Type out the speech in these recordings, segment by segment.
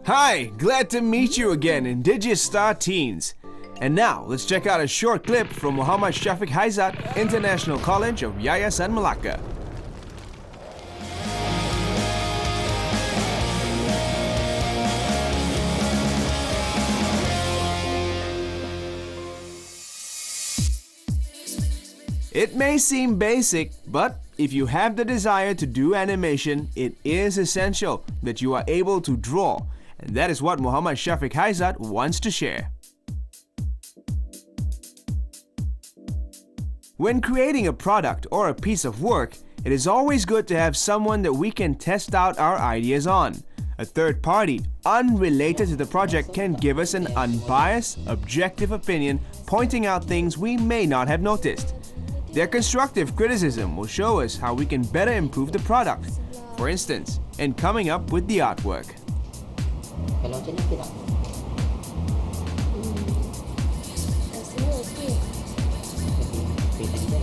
Hi, glad to meet you again in Digista Teens. And now, let's check out a short clip from Muhammad Syafiq Haizat, International College of Yayasan Melaka. It may seem basic, but if you have the desire to do animation, it is essential that you are able to draw. And that is what Muhammad Syafiq Haizat wants to share. When creating a product or a piece of work, it is always good to have someone that we can test out our ideas on. A third party, unrelated to the project, can give us an unbiased, objective opinion, pointing out things we may not have noticed. Their constructive criticism will show us how we can better improve the product. For instance, in coming up with the artwork. Kalau macam ni tak? Rasanya okey. Okey tadi dah.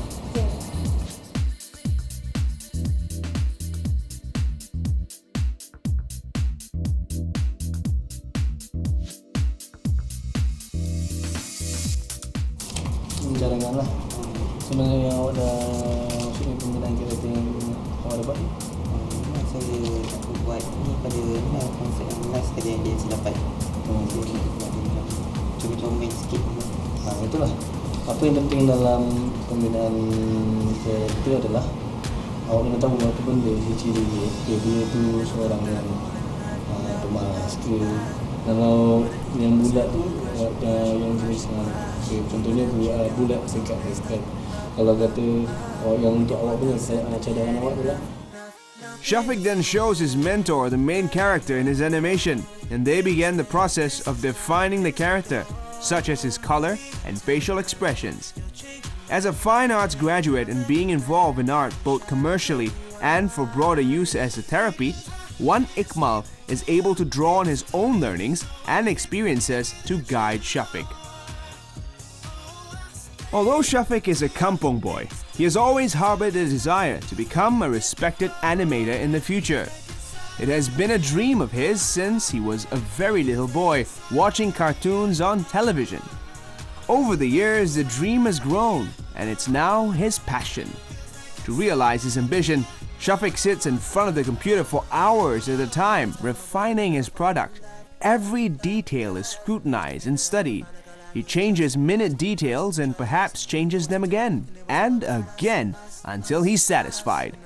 Cadanganlah. Sebenarnya awak dah maksudnya penggunaan kereta yang awak ada buat ni? Saya buat ni pada konsep yang last tadi yang dia dapat. Comel-comel sikit. Itulah. Apa yang penting dalam pembinaan kereta adalah awak kena tahu apa benda ciri dia tu seorang yang pemalas ke. Kalau yang bulat tu yang jenis contohnya bulat singkat kan. Kalau kata yang untuk awak punya cadangan awak adalah. Syafiq then shows his mentor the main character in his animation, and they begin the process of defining the character, such as his color and facial expressions. As a fine arts graduate and being involved in art both commercially and for broader use as a therapy, one Ikmal is able to draw on his own learnings and experiences to guide Syafiq. Although Syafiq is a kampong boy, he has always harbored a desire to become a respected animator in the future. It has been a dream of his since he was a very little boy watching cartoons on television. Over the years, the dream has grown and it's now his passion. To realize his ambition, Syafiq sits in front of the computer for hours at a time, refining his product. Every detail is scrutinized and studied. He changes minute details and perhaps changes them again and again until he's satisfied.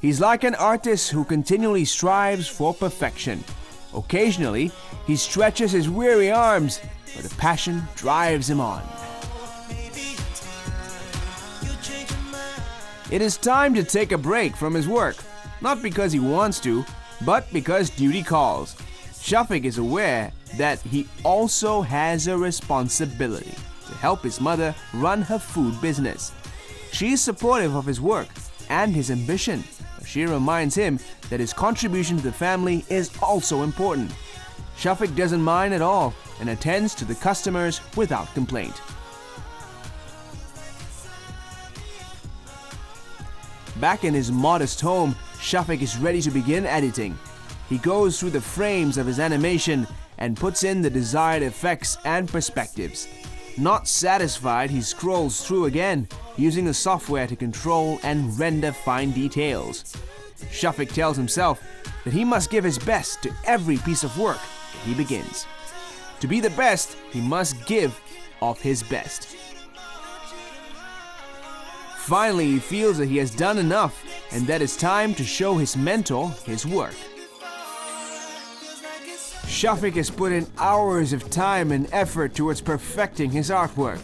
He's like an artist who continually strives for perfection. Occasionally, he stretches his weary arms, but the passion drives him on. It is time to take a break from his work, not because he wants to, but because duty calls. Syafiq is aware that he also has a responsibility to help his mother run her food business. She is supportive of his work and his ambition, but she reminds him that his contribution to the family is also important. Syafiq doesn't mind at all and attends to the customers without complaint. Back in his modest home, Syafiq is ready to begin editing. He goes through the frames of his animation and puts in the desired effects and perspectives. Not satisfied, he scrolls through again, using the software to control and render fine details. Syafiq tells himself that he must give his best to every piece of work that he begins. To be the best, he must give of his best. Finally, he feels that he has done enough and that it's time to show his mentor his work. Syafiq has put in hours of time and effort towards perfecting his artwork.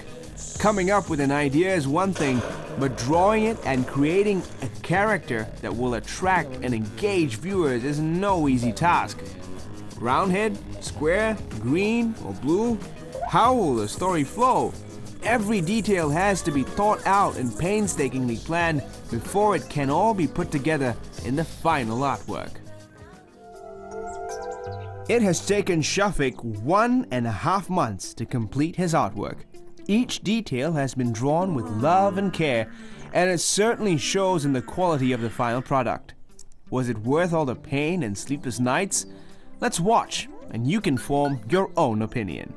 Coming up with an idea is one thing, but drawing it and creating a character that will attract and engage viewers is no easy task. Round head, square, green or blue? How will the story flow? Every detail has to be thought out and painstakingly planned before it can all be put together in the final artwork. It has taken Syafiq 1.5 months to complete his artwork. Each detail has been drawn with love and care, and it certainly shows in the quality of the final product. Was it worth all the pain and sleepless nights? Let's watch and you can form your own opinion.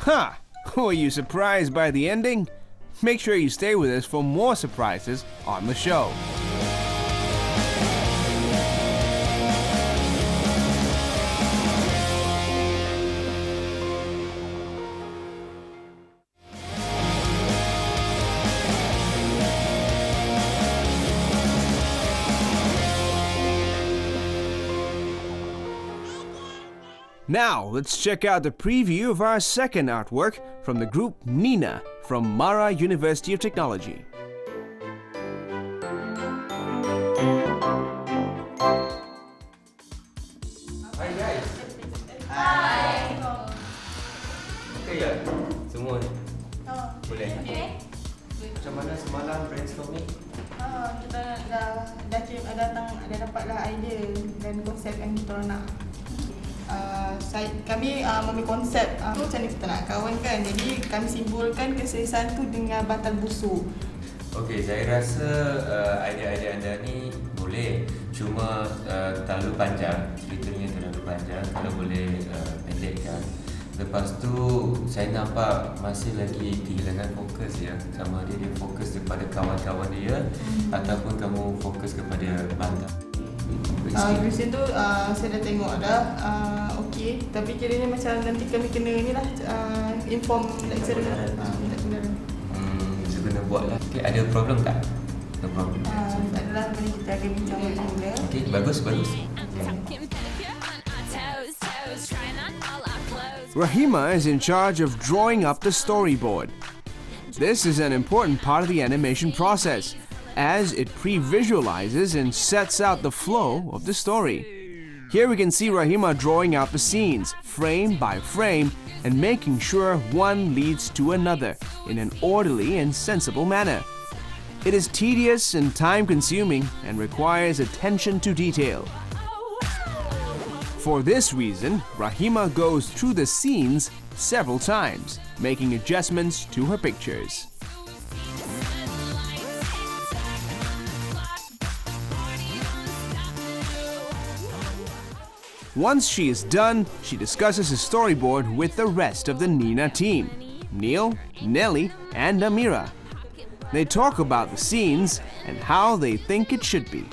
Huh! Were you surprised by the ending? Make sure you stay with us for more surprises on the show. Now, let's check out the preview of our second artwork from the group Nina from MARA University of Technology. Hi guys. Hi. Okay ya, semua ni. Boleh. Macam mana semalam brainstorming? Kita dah dapatlah idea dan konsep yang kita nak. Kami ambil konsep tu macam mana kita nak kawan kan, jadi kami simbolkan keseriusan tu dengan bantal busuk. Okey, saya rasa idea-idea anda ni boleh, cuma terlalu panjang, ceritanya terlalu panjang. Kalau boleh pendekkan. Lepas tu saya nampak masih lagi kehilangan fokus ya. Sama dia fokus kepada kawan-kawan dia ataupun kamu fokus kepada bantal. Dari situ saya dah tengok dah okey, tapi kiranya macam nanti kami kena ni lah inform lecturer. Kita kena buat lah. Okay, ada problem tak? No problem. Tak adalah, mari kita akan bincang dulu. Okay, bagus. Rahima is in charge of drawing up the storyboard. This is an important part of the animation process, as it pre-visualizes and sets out the flow of the story. Here we can see Rahima drawing out the scenes, frame by frame, and making sure one leads to another in an orderly and sensible manner. It is tedious and time-consuming and requires attention to detail. For this reason, Rahima goes through the scenes several times, making adjustments to her pictures. Once she is done, she discusses a storyboard with the rest of the Nina team, Neil, Nelly, and Amira. They talk about the scenes and how they think it should be.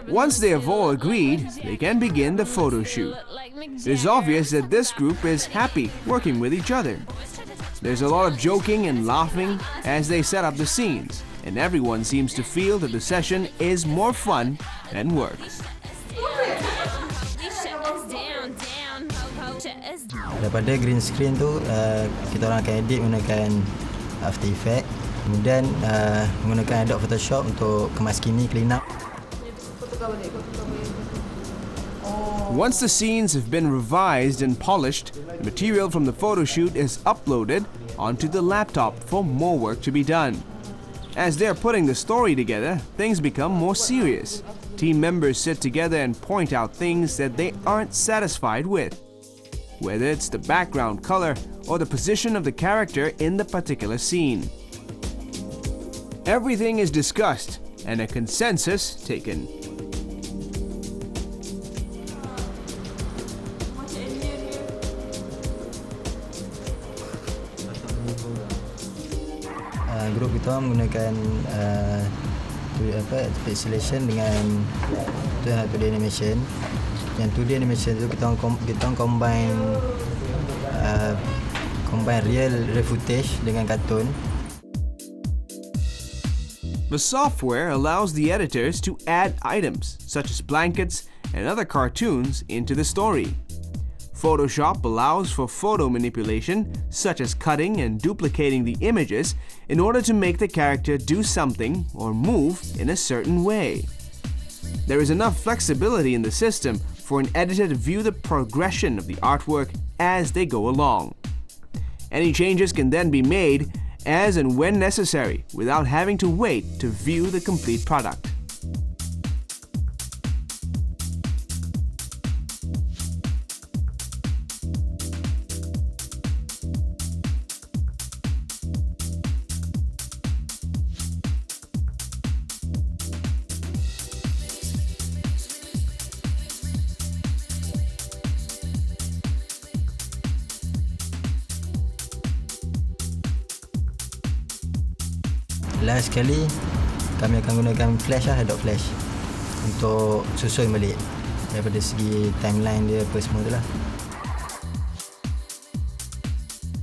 Once they have all agreed, they can begin the photo shoot. It is obvious that this group is happy working with each other. There's a lot of joking and laughing as they set up the scenes, and everyone seems to feel that the session is more fun than work. Daripada green screen tu, kita orang akan edit menggunakan After Effects, kemudian menggunakan Adobe Photoshop untuk kemaskini, clean up. Once the scenes have been revised and polished, the material from the photo shoot is uploaded onto the laptop for more work to be done. As they're putting the story together, things become more serious. Team members sit together and point out things that they aren't satisfied with, whether it's the background color or the position of the character in the particular scene. Everything is discussed and a consensus taken. Grup kita menggunakan pixelation dengan 2D animation. Yang 2D animation tu kita combine real footage dengan kartun. The software allows the editors to add items such as blankets and other cartoons into the story. Photoshop allows for photo manipulation, such as cutting and duplicating the images in order to make the character do something or move in a certain way. There is enough flexibility in the system for an editor to view the progression of the artwork as they go along. Any changes can then be made as and when necessary without having to wait to view the complete product. Last sekali kami akan gunakan flash Adobe Flash untuk susun balik daripada segi timeline dia apa semua tu lah.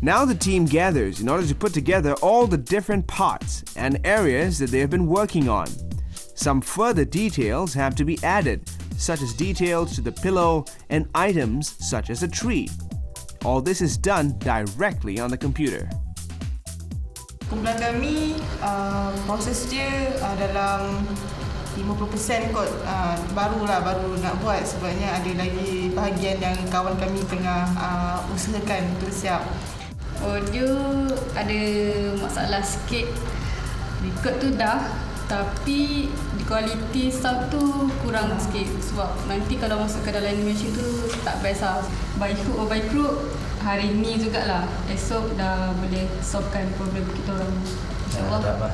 Now the team gathers in order to put together all the different parts and areas that they have been working on. Some further details have to be added, such as details to the pillow and items such as a tree. All this is done directly on the computer. Kumpulan kami proses dia dalam 50% kot, baru nak buat sebabnya ada lagi bahagian yang kawan kami tengah usahakan untuk siap. Audio ada masalah sikit. Record tu dah, tapi di kualiti sound tu kurang sikit sebab nanti kalau masuk ke dalam animation tu tak best lah. By hook or by crook, hari ni jugalah, esok dah boleh solvekan problem kita orang. InsyaAllah.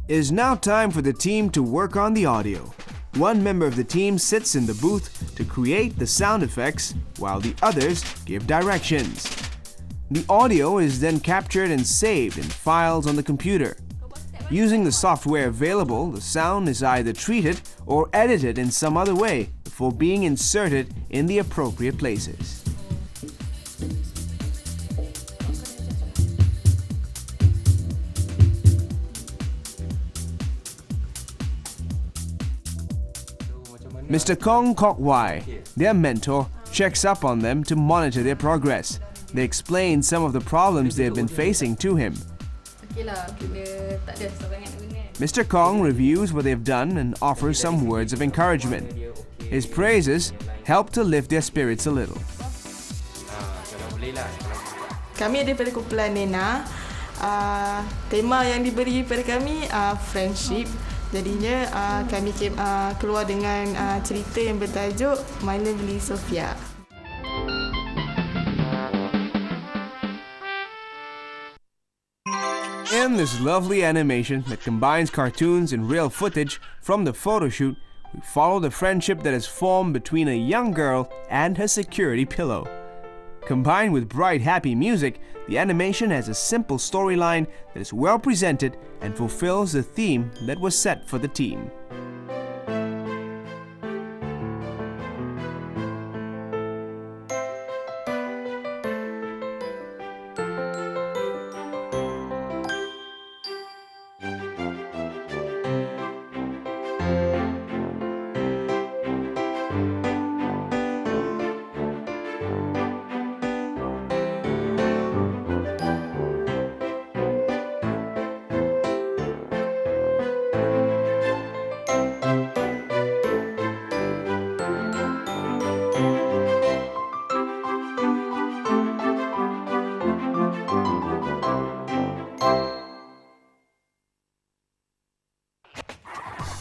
It is now time for the team to work on the audio. One member of the team sits in the booth to create the sound effects while the others give directions. The audio is then captured and saved in files on the computer. Using the software available, the sound is either treated or edited in some other way before being inserted in the appropriate places. Mr. Kong Kok Wai, their mentor, checks up on them to monitor their progress. They explain some of the problems they have been facing to him. Mr. Kong reviews what they have done and offers some words of encouragement. His praises help to lift their spirits a little. Kami daripada kumpulan Nena. Tema yang diberi pada kami friendship. Jadinya kami keluar dengan cerita yang bertajuk My Lovely SOFEA. In this lovely animation that combines cartoons and real footage from the photo shoot, we follow the friendship that is formed between a young girl and her security pillow. Combined with bright, happy music, the animation has a simple storyline that is well presented and fulfills the theme that was set for the team.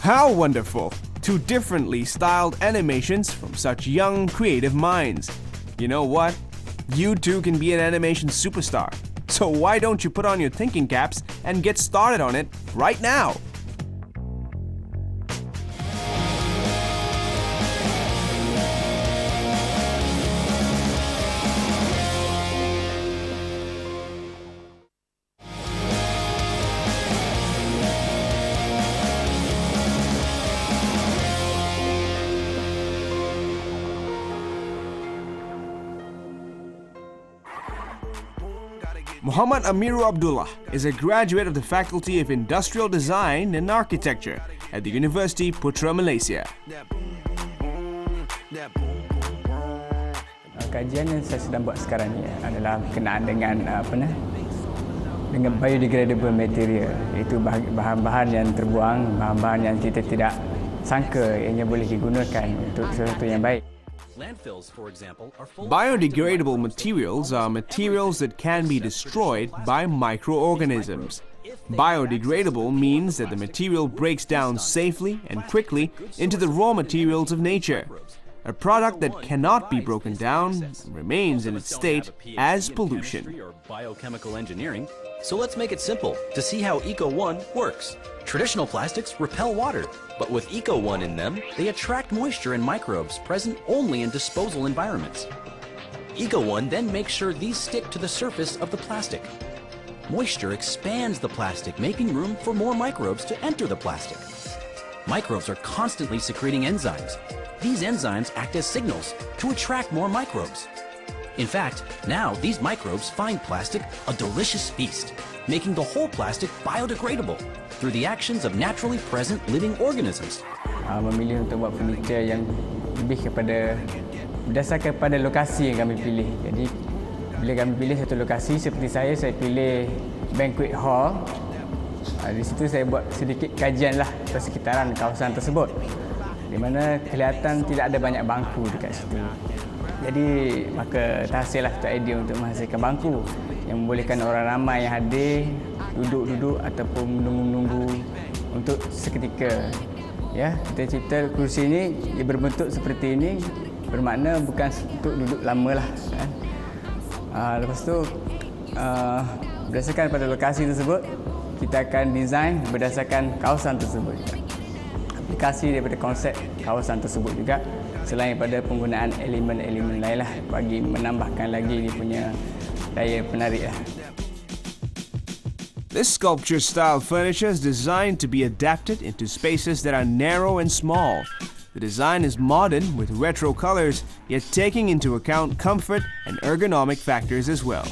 How wonderful! Two differently styled animations from such young, creative minds. You know what? You too can be an animation superstar. So why don't you put on your thinking caps and get started on it right now? Mohd Amirru Abdullah is a graduate of the Faculty of Industrial Design and Architecture at the Universiti Putra Malaysia. Kajian yang saya sedang buat sekarang ni adalah berkenaan dengan dengan biodegradable material, iaitu bahan-bahan yang terbuang, bahan-bahan yang kita tidak sangka ianya boleh digunakan untuk sesuatu yang baik. Biodegradable materials are materials that can be destroyed by microorganisms. Biodegradable means that the material breaks down safely and quickly into the raw materials of nature. A product that cannot be broken down remains in its state as pollution. Biochemical engineering. So let's make it simple to see how Eco-1 works. Traditional plastics repel water, but with Eco-1 in them, they attract moisture and microbes present only in disposal environments. Eco-1 then makes sure these stick to the surface of the plastic. Moisture expands the plastic, making room for more microbes to enter the plastic. Microbes are constantly secreting enzymes. These enzymes act as signals to attract more microbes. In fact, now these microbes find plastic a delicious feast, making the whole plastic biodegradable through the actions of naturally present living organisms. Memilih untuk buat furniture yang lebih kepada berdasarkan pada lokasi yang kami pilih. Jadi bila kami pilih satu lokasi seperti saya pilih banquet hall. Di situ saya buat sedikit kajian lah persekitaran kawasan tersebut, di mana kelihatan tidak ada banyak bangku dekat situ. Jadi maka terhasillah satu idea untuk menghasilkan bangku yang membolehkan orang ramai yang hadir duduk-duduk ataupun menunggu-menunggu untuk seketika. Ya, kita cipta kursi ini dia berbentuk seperti ini, bermakna bukan untuk duduk lama lah. Lepas tu berdasarkan pada lokasi tersebut, kita akan design berdasarkan kawasan tersebut. Aplikasi daripada konsep kawasan tersebut juga, selain pada penggunaan elemen-elemen lain lah bagi menambahkan lagi dia punya daya penarik lah. This sculpture-style furniture is designed to be adapted into spaces that are narrow and small. The design is modern with retro colors, yet taking into account comfort and ergonomic factors as well.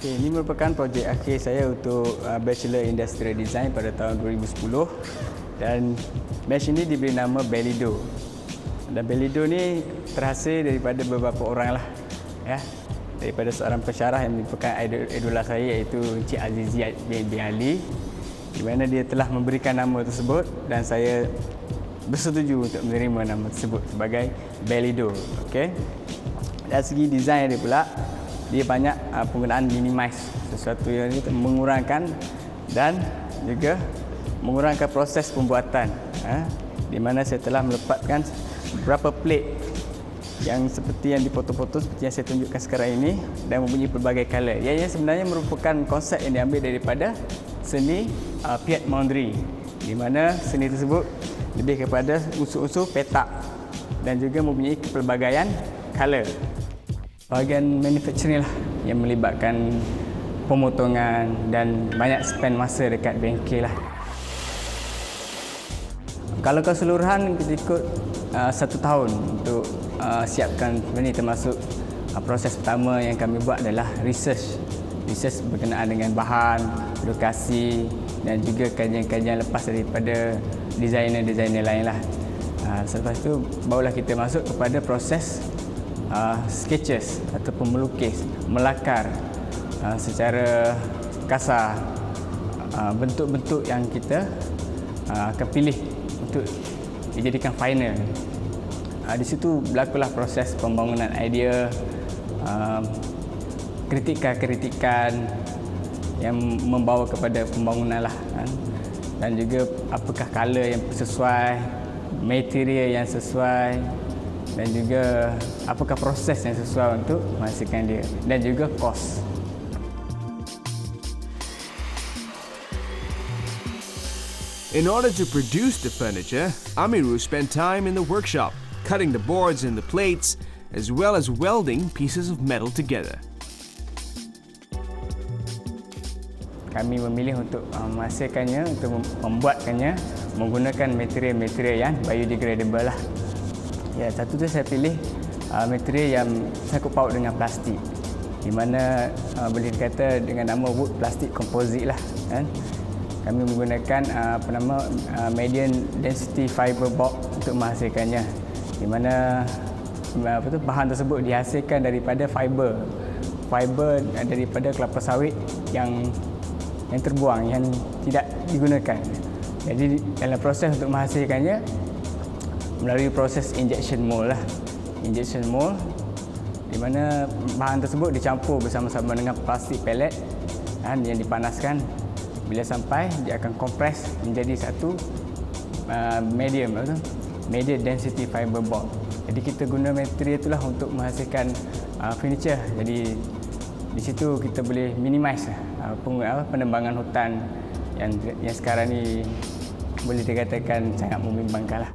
Ini merupakan projek akhir saya untuk Bachelor Industrial Design pada tahun 2010, dan batch ini diberi nama BELIDO. Dan BELIDO ni terhasil daripada beberapa orang lah, ya, daripada seorang pensyarah yang merupakan idola saya, iaitu Encik Azizi bin Ali, di mana dia telah memberikan nama tersebut dan saya bersetuju untuk menerima nama tersebut sebagai BELIDO. Okey. Dari segi desain dia pula, dia banyak penggunaan minimize, sesuatu yang mengurangkan dan juga mengurangkan proses pembuatan. Di mana saya telah melepaskan beberapa plate yang seperti yang dipoto-foto seperti yang saya tunjukkan sekarang ini dan mempunyai pelbagai color. Ianya sebenarnya merupakan konsep yang diambil daripada seni Piet Mondri, di mana seni tersebut lebih kepada unsur-unsur petak dan juga mempunyai pelbagaian color. Bahagian manufacturing lah yang melibatkan pemotongan dan banyak spend masa dekat bengkel lah. Kalau keseluruhan kita ikut 1 tahun untuk siapkan ini, termasuk proses pertama yang kami buat adalah research berkenaan dengan bahan, lokasi dan juga kajian-kajian lepas daripada designer-designer lain lah. Selepas itu barulah kita masuk kepada proses sketches ataupun melukis, melakar secara kasar bentuk-bentuk yang kita akan pilih untuk dijadikan final. Di situ berlakulah proses pembangunan idea, kritikan-kritikan yang membawa kepada pembangunan lah, kan? Dan juga apakah color yang sesuai, material yang sesuai, dan juga apakah proses yang sesuai untuk menghasilkan dia, dan juga kos. In order to produce the furniture, Amirru spent time in the workshop, cutting the boards and the plates, as well as welding pieces of metal together. Kami memilih untuk menghasilkannya, untuk membuatkannya menggunakan material-material yang biodegradable lah. Ya, satu tu saya pilih material yang sangkut paut dengan plastik, di mana boleh dikata dengan nama wood plastic composite lah, kan? Kami menggunakan medium density fiber board untuk menghasilkannya, di mana bahan tersebut dihasilkan daripada fiber daripada kelapa sawit yang terbuang, yang tidak digunakan. Jadi dalam proses untuk menghasilkannya melalui proses injection mold lah. Injection mold di mana bahan tersebut dicampur bersama-sama dengan plastik pellet yang dipanaskan. Bila sampai, dia akan kompres menjadi satu medium density fiber board. Jadi kita guna material itulah untuk menghasilkan furniture. Jadi di situ kita boleh minimize penebangan hutan yang sekarang ni boleh dikatakan sangat membimbangkan lah.